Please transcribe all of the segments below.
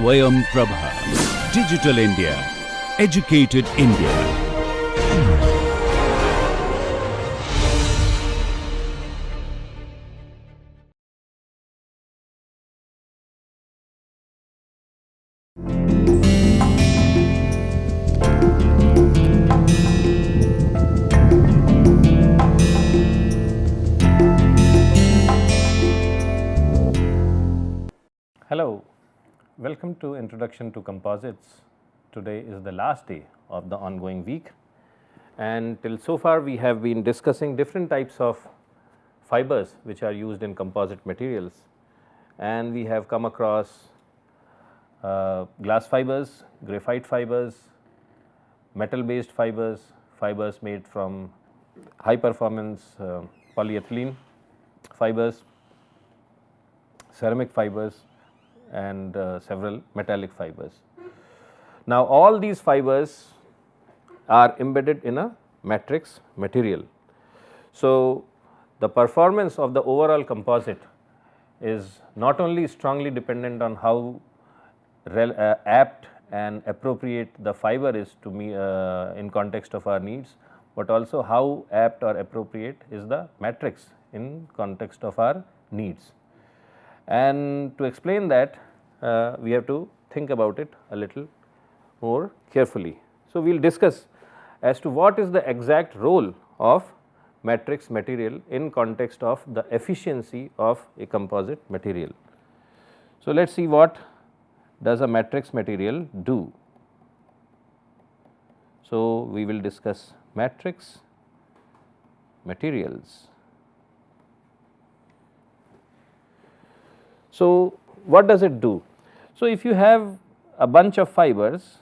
Swayam Prabha. Digital India. Educated India. Hello, welcome to Introduction to Composites. Today is the last day of the ongoing week, and till so far we have been discussing different types of fibers which are used in composite materials, and we have come across glass fibers, graphite fibers, metal based fibers, fibers made from high performance polyethylene fibers, ceramic fibers, and several metallic fibers. Now, all these fibers are embedded in a matrix material. So, the performance of the overall composite is not only strongly dependent on how apt and appropriate the fiber is to me in context of our needs, but also how apt or appropriate is the matrix in context of our needs. And to explain that, we have to think about it a little more carefully. So, we will discuss as to what is the exact role of matrix material in context of the efficiency of a composite material. So, let us see what does a matrix material do. So, we will discuss matrix materials. So, what does it do? So, if you have a bunch of fibers,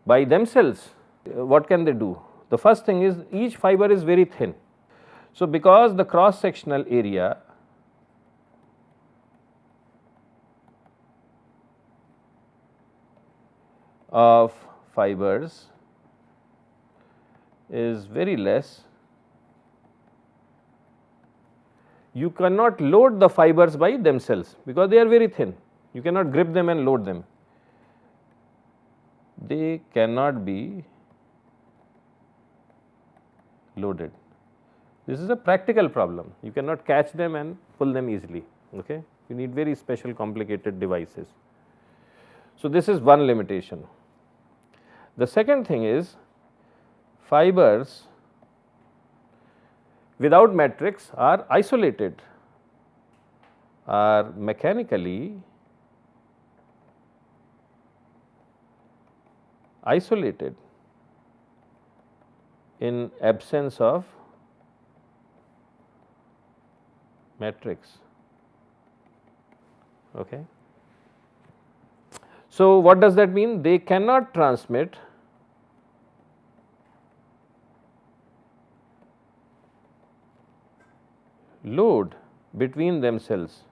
by themselves what can they do? The first thing is each fiber is very thin. So, because the cross sectional area of fibers is very less, you cannot load the fibers by themselves because they are very thin. You cannot grip them and load them. They cannot be loaded. This is a practical problem. You cannot catch them and pull them easily. Okay? You need very special complicated devices. So, this is one limitation. The second thing is fibers without matrix are isolated, are mechanically isolated in absence of matrix. Okay. So, what does that mean? They cannot transmit load between themselves.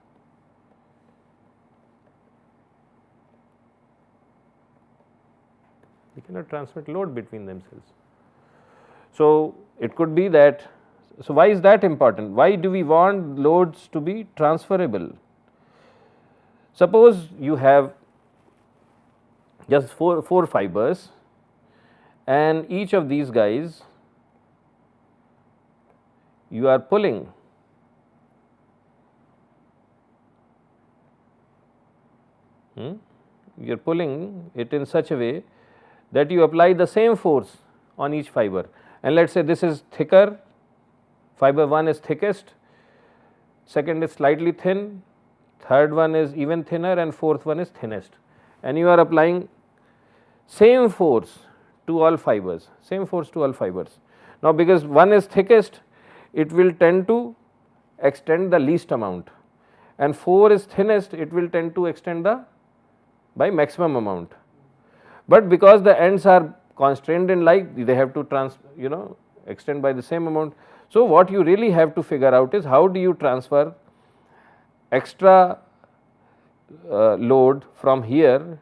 They cannot transmit load between themselves. So, it could be that, so why is that important? Why do we want loads to be transferable? Suppose you have just four fibers, and each of these guys you are pulling you are pulling it in such a way that you apply the same force on each fiber, and let us say this is thicker, fiber 1 is thickest, second is slightly thin, third one is even thinner, and fourth one is thinnest, and you are applying same force to all fibers, same force to all fibers. Now, because one is thickest, it will tend to extend the least amount, and 4 is thinnest, it will tend to extend the by maximum amount. But because the ends are constrained in like, they have to extend by the same amount. So, what you really have to figure out is how do you transfer extra load from here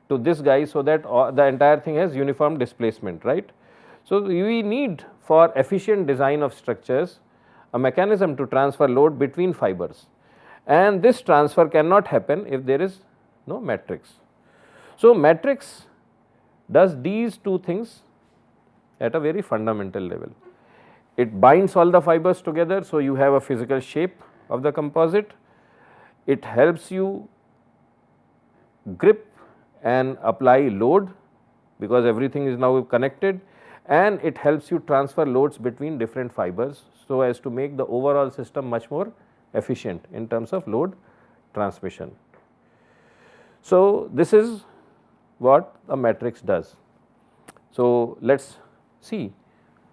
to this guy, so that the entire thing has uniform displacement, right. So, we need for efficient design of structures a mechanism to transfer load between fibers, and this transfer cannot happen if there is no matrix. So, matrix does these two things at a very fundamental level. It binds all the fibers together, so you have a physical shape of the composite. It helps you grip and apply load because everything is now connected, and it helps you transfer loads between different fibers, so as to make the overall system much more efficient in terms of load transmission. So, this is what a matrix does. So, let us see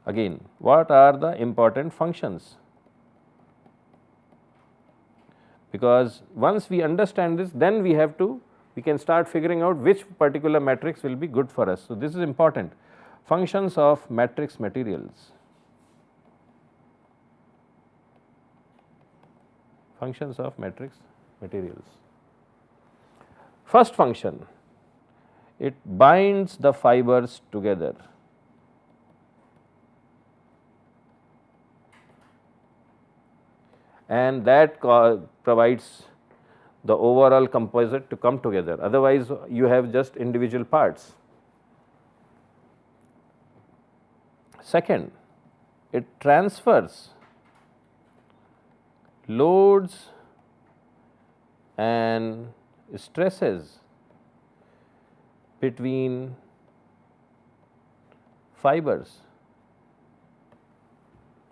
again what are the important functions, because once we understand this, then we can start figuring out which particular matrix will be good for us. So, this is important. Functions of matrix materials. Functions of matrix materials. First function, it binds the fibers together. And that provides the overall composite to come together, otherwise you have just individual parts. Second, it transfers loads and stresses between fibers,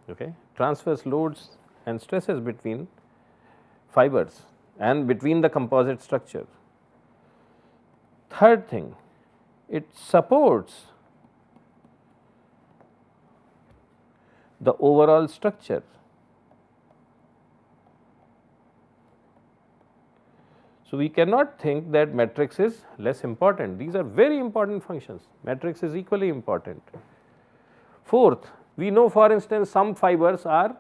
okay, transfers loads and stresses between fibers and between the composite structure. Third thing, it supports the overall structure. So, we cannot think that matrix is less important. These are very important functions. Matrix is equally important. Fourth, we know, for instance, some fibers are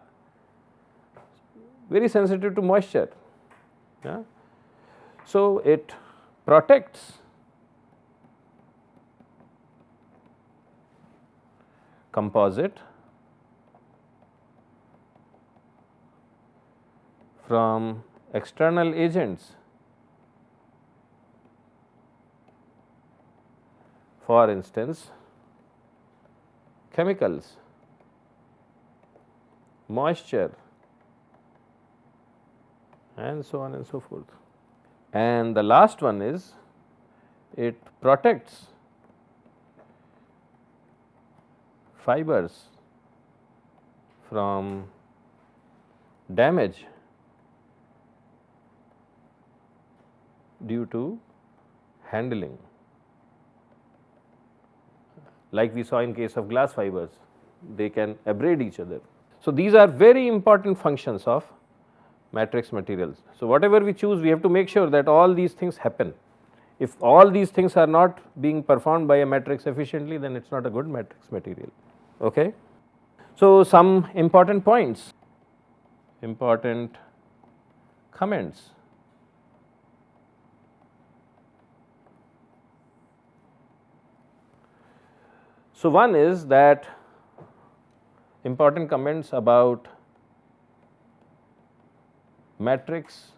very sensitive to moisture. Yeah. So, it protects composite from external agents, for instance chemicals, moisture, and so on and so forth. And the last one is it protects fibers from damage due to handling, like we saw in case of glass fibers, they can abrade each other. So, these are very important functions of matrix materials. So, whatever we choose, we have to make sure that all these things happen. If all these things are not being performed by a matrix efficiently, then it is not a good matrix material. Okay. So, some important points, important comments. So, one is that important comments about matrix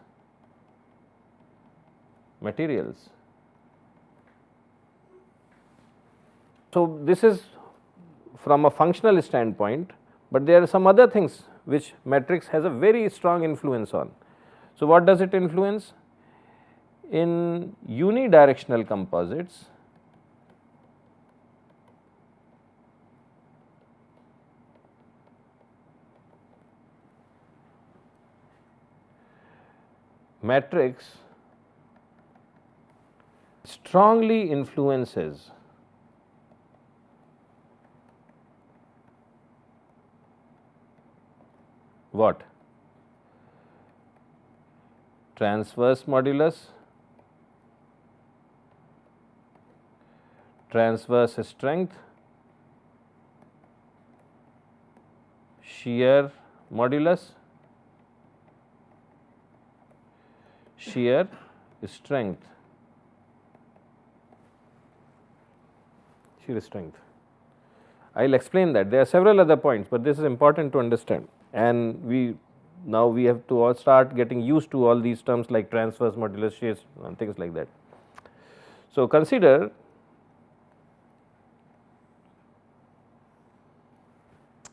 materials. So, this is from a functional standpoint, but there are some other things which matrix has a very strong influence on. So, what does it influence? In unidirectional composites, matrix strongly influences what? Transverse modulus, transverse strength, shear modulus, shear strength, shear strength. I will explain that. There are several other points, but this is important to understand, and we now we have to all start getting used to all these terms like transverse modulus, shear and things like that. So, consider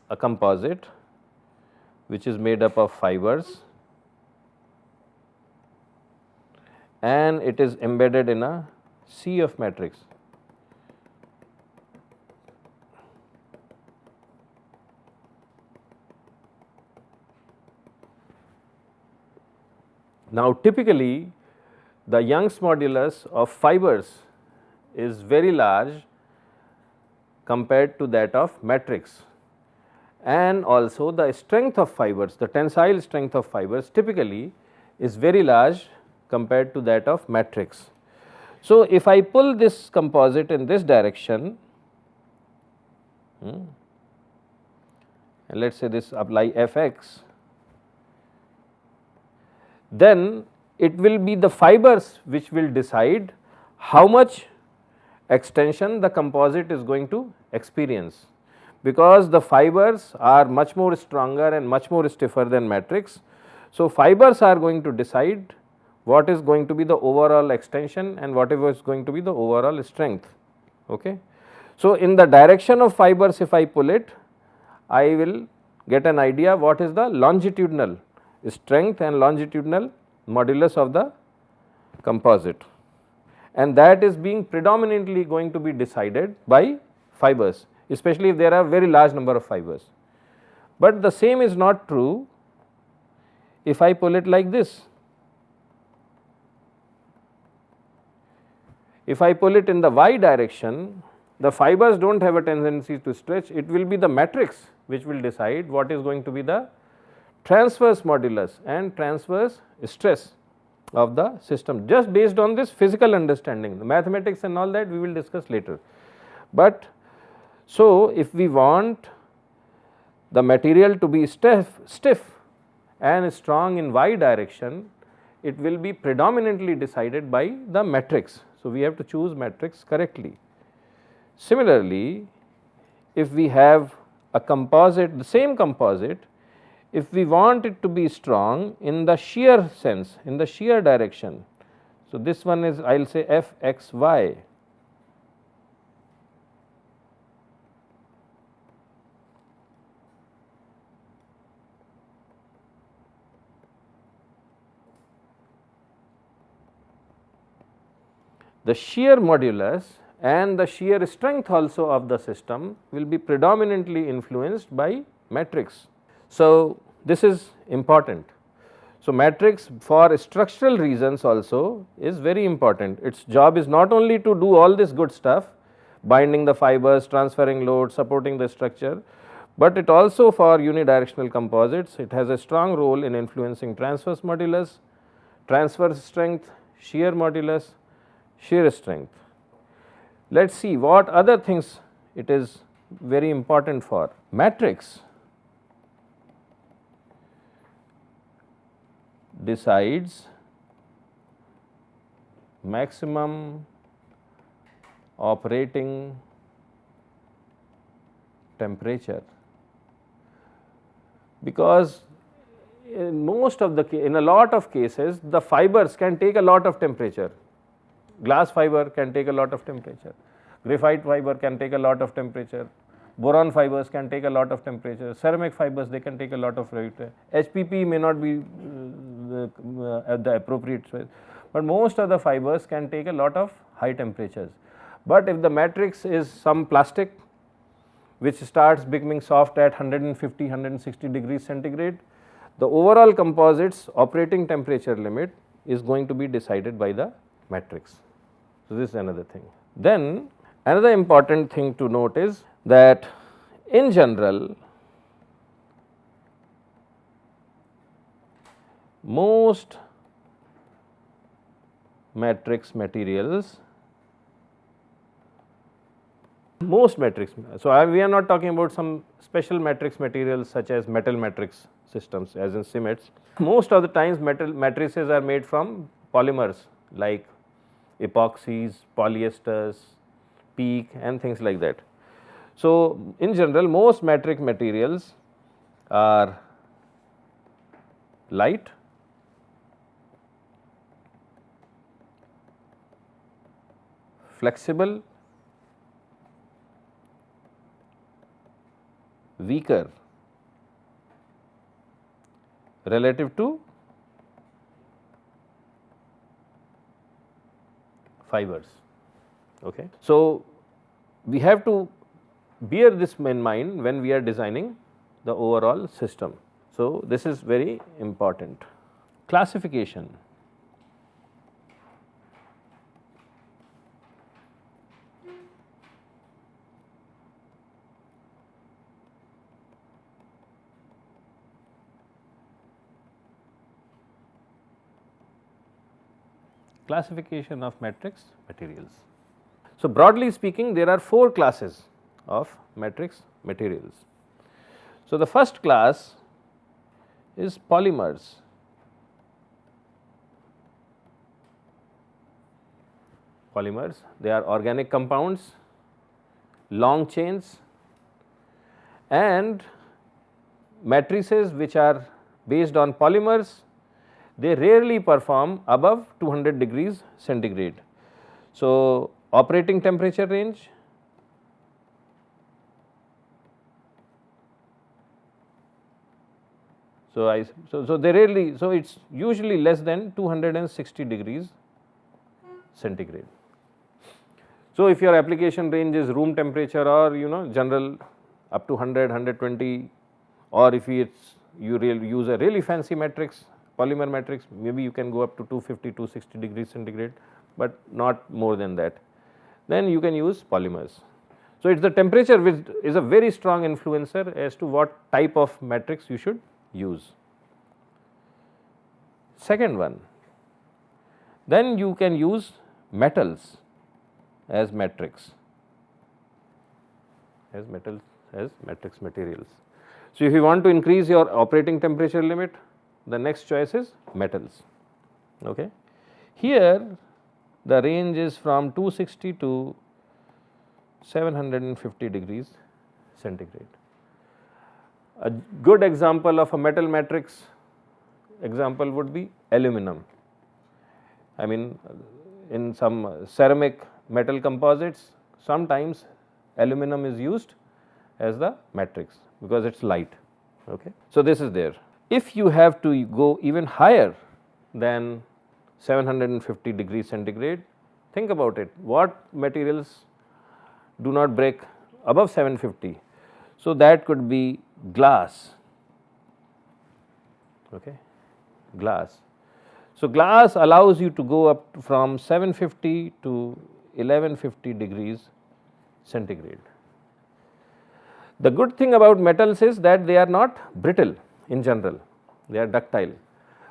a composite which is made up of fibers and it is embedded in a sea of matrix. Now, typically the Young's modulus of fibers is very large compared to that of matrix, and also the strength of fibers, the tensile strength of fibers typically is very large compared to that of matrix. So, if I pull this composite in this direction, and let us say this apply Fx, then it will be the fibers which will decide how much extension the composite is going to experience, because the fibers are much more stronger and much more stiffer than matrix. So, fibers are going to decide what is going to be the overall extension and whatever is going to be the overall strength. Okay. So, in the direction of fibers, if I pull it, I will get an idea what is the longitudinal strength and longitudinal modulus of the composite, and that is being predominantly going to be decided by fibers, especially if there are very large number of fibers. But the same is not true if I pull it like this. If I pull it in the y direction, the fibers do not have a tendency to stretch, it will be the matrix which will decide what is going to be the transverse modulus and transverse stress of the system, just based on this physical understanding. The mathematics and all that we will discuss later. But so, if we want the material to be stiff and strong in y direction, it will be predominantly decided by the matrix. So, we have to choose matrix correctly. Similarly, if we have a composite, the same composite, if we want it to be strong in the shear sense, in the shear direction. So, this one is I will say Fxy. The shear modulus and the shear strength also of the system will be predominantly influenced by matrix. So, this is important. So, matrix for structural reasons also is very important. Its job is not only to do all this good stuff, binding the fibers, transferring load, supporting the structure, but it also for unidirectional composites, it has a strong role in influencing transverse modulus, transverse strength, shear modulus, shear strength. Let us see what other things it is very important for. Matrix decides maximum operating temperature, because in most of the in a lot of cases the fibers can take a lot of temperature. Glass fiber can take a lot of temperature, graphite fiber can take a lot of temperature, boron fibers can take a lot of temperature, ceramic fibers they can take a lot of temperature, HPP may not be at the appropriate size, but most of the fibers can take a lot of high temperatures. But if the matrix is some plastic which starts becoming soft at 150, 160 degrees centigrade, the overall composite's operating temperature limit is going to be decided by the matrix. So, this is another thing. Then another important thing to note is that in general most matrix materials, so we are not talking about some special matrix materials such as metal matrix systems as in cements. Most of the times metal matrices are made from polymers like epoxies, polyesters, PEEK and things like that. So, in general most matrix materials are light, flexible, weaker relative to fibers. Okay. So, we have to bear this in mind when we are designing the overall system. So, this is very important. Classification. Classification of matrix materials. So, broadly speaking, there are 4 classes of matrix materials. So, the first class is polymers. Polymers, they are organic compounds, long chains, and matrices which are based on polymers, they rarely perform above 200 degrees centigrade. So, operating temperature range, so they rarely, so it is usually less than 260 degrees centigrade. So, if your application range is room temperature or general up to 100, 120, or if you use a really fancy matrix, polymer matrix, maybe you can go up to 250, 260 degrees centigrade, but not more than that, then you can use polymers. So, it is the temperature which is a very strong influencer as to what type of matrix you should use. Second one, then you can use metals as matrix, as matrix materials. So, if you want to increase your operating temperature limit, the next choice is metals. Okay. Here the range is from 260 to 750 degrees centigrade. A good example of a metal matrix example would be aluminum. I mean, in some ceramic metal composites, sometimes aluminum is used as the matrix because it is light. Okay. So, this is there. If you have to go even higher than 750 degrees centigrade, think about it, what materials do not break above 750? So, that could be glass, okay, glass. So, glass allows you to go up from 750 to 1150 degrees centigrade. The good thing about metals is that they are not brittle in general, they are ductile.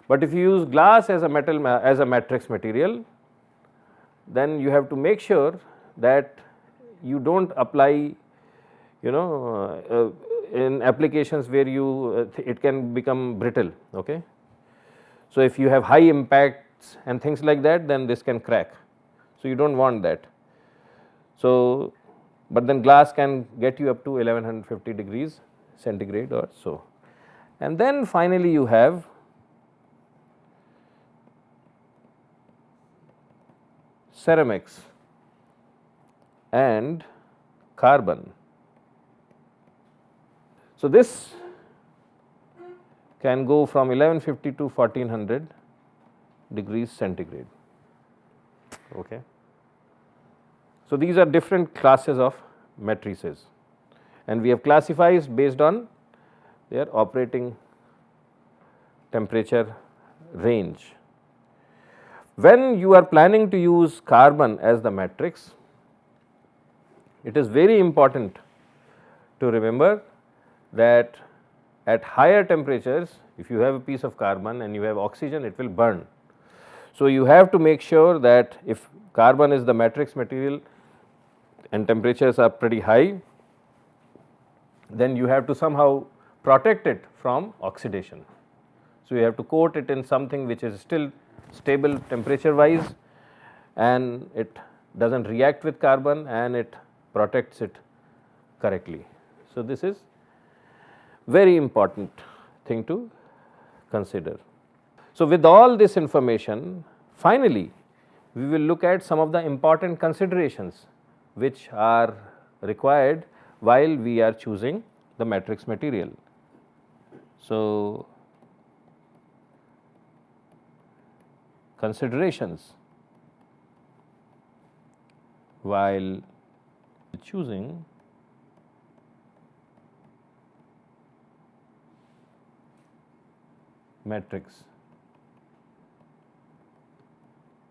But if you use glass as a metal as a matrix material, then you have to make sure that you do not apply in applications where you it can become brittle. Okay. So, if you have high impacts and things like that, then this can crack. So, you do not want that. So, but then glass can get you up to 1150 degrees centigrade or so. And then finally, you have ceramics and carbon. So, this can go from 1150 to 1400 degrees centigrade. Okay. So, these are different classes of matrices and we have classified based on their operating temperature range. When you are planning to use carbon as the matrix, it is very important to remember that at higher temperatures, if you have a piece of carbon and you have oxygen, it will burn. So, you have to make sure that if carbon is the matrix material and temperatures are pretty high, then you have to somehow protect it from oxidation. So, you have to coat it in something which is still stable temperature wise and it does not react with carbon and it protects it correctly. So, this is very important thing to consider. So, with all this information, finally, we will look at some of the important considerations which are required while we are choosing the matrix material. So, considerations while choosing matrix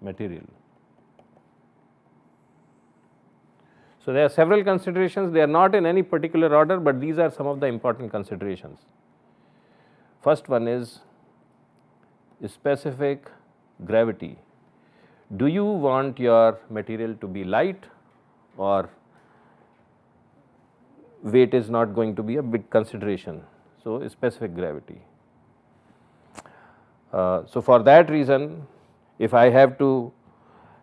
material. So, there are several considerations, they are not in any particular order, but these are some of the important considerations. First one is specific gravity. Do you want your material to be light, or weight is not going to be a big consideration? So, specific gravity. So, for that reason, if I have to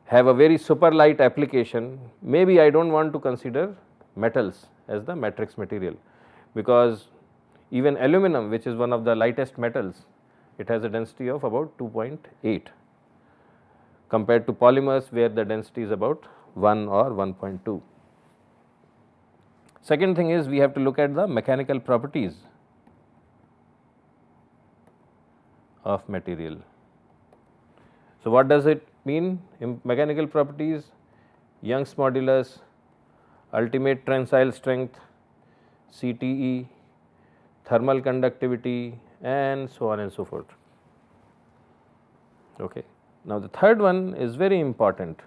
have a very super light application, maybe I do not want to consider metals as the matrix material, because even aluminum, which is one of the lightest metals, it has a density of about 2.8 compared to polymers where the density is about 1 or 1.2. Second thing is, we have to look at the mechanical properties of material. So, what does it mean in mechanical properties? Young's modulus, ultimate tensile strength, CTE, thermal conductivity, and so on and so forth. Okay. Now, the third one is very important,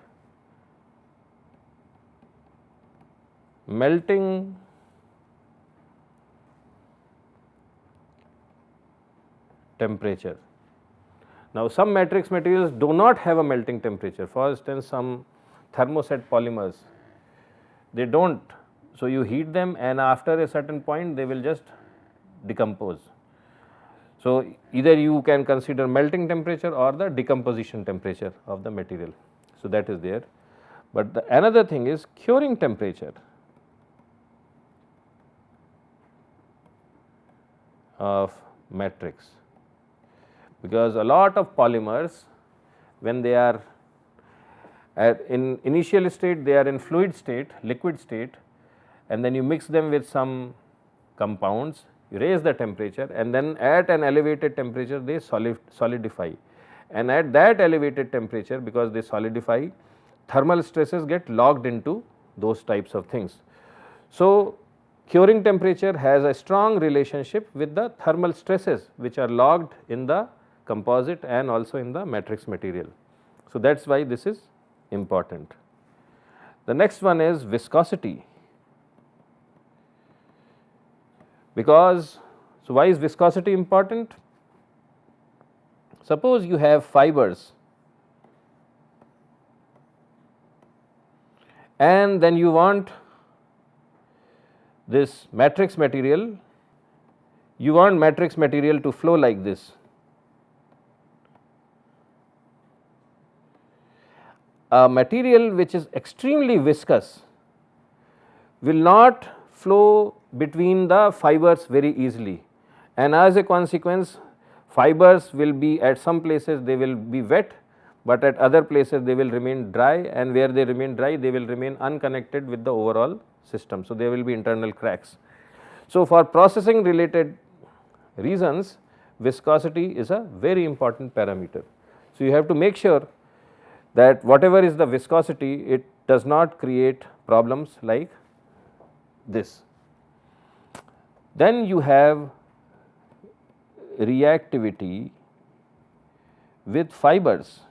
melting temperature. Now, some matrix materials do not have a melting temperature. For instance, some thermoset polymers, they do not. So, you heat them and after a certain point they will just decompose. So, either you can consider melting temperature or the decomposition temperature of the material. So, that is there. But another thing is curing temperature of matrix, because a lot of polymers, when they are in initial state, they are in fluid state, liquid state, and then you mix them with some compounds, you raise the temperature, and then at an elevated temperature they solidify, and at that elevated temperature, because they solidify, thermal stresses get logged into those types of things. So, curing temperature has a strong relationship with the thermal stresses which are logged in the composite and also in the matrix material. So, that is why this is important. The next one is viscosity, because, so why is viscosity important? Suppose you have fibers and then you want this matrix material, you want matrix material to flow like this. A material which is extremely viscous will not flow between the fibers very easily, and as a consequence fibers will be, at some places they will be wet, but at other places they will remain dry, and where they remain dry they will remain unconnected with the overall system. So, there will be internal cracks. So, for processing related reasons, viscosity is a very important parameter. So, you have to make sure that whatever is the viscosity, it does not create problems like this. Then you have reactivity with fibers.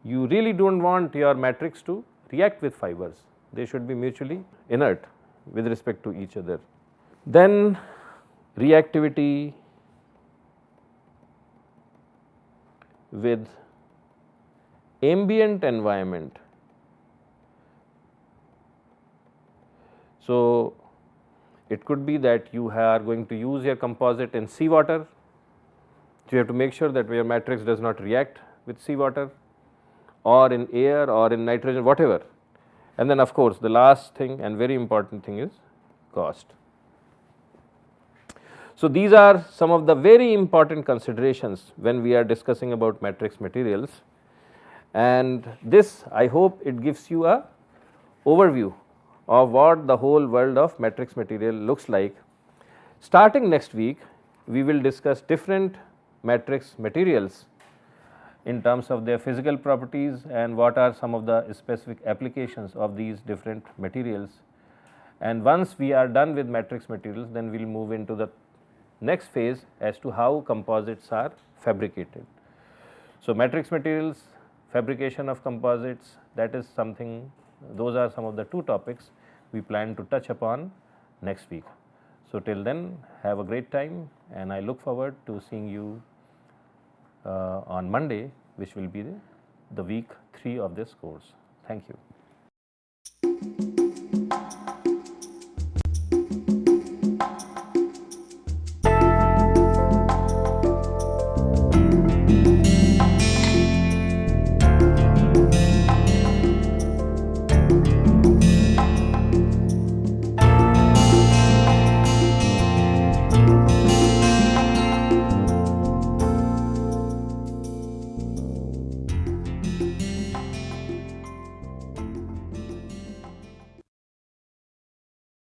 You really do not want your matrix to react with fibers, they should be mutually inert with respect to each other. Then reactivity with ambient environment. So, it could be that you are going to use your composite in seawater, so you have to make sure that your matrix does not react with seawater, or in air or in nitrogen, whatever. And then of course, the last thing and very important thing is cost. So, these are some of the very important considerations when we are discussing about matrix materials, and this I hope it gives you a overview of what the whole world of matrix material looks like. Starting next week, we will discuss different matrix materials in terms of their physical properties and what are some of the specific applications of these different materials. And once we are done with matrix materials, then we will move into the next phase as to how composites are fabricated. So, matrix materials, fabrication of composites, that is something, those are some of the two topics we plan to touch upon next week. So, till then, have a great time, and I look forward to seeing you on Monday, which will be the week 3 of this course. Thank you.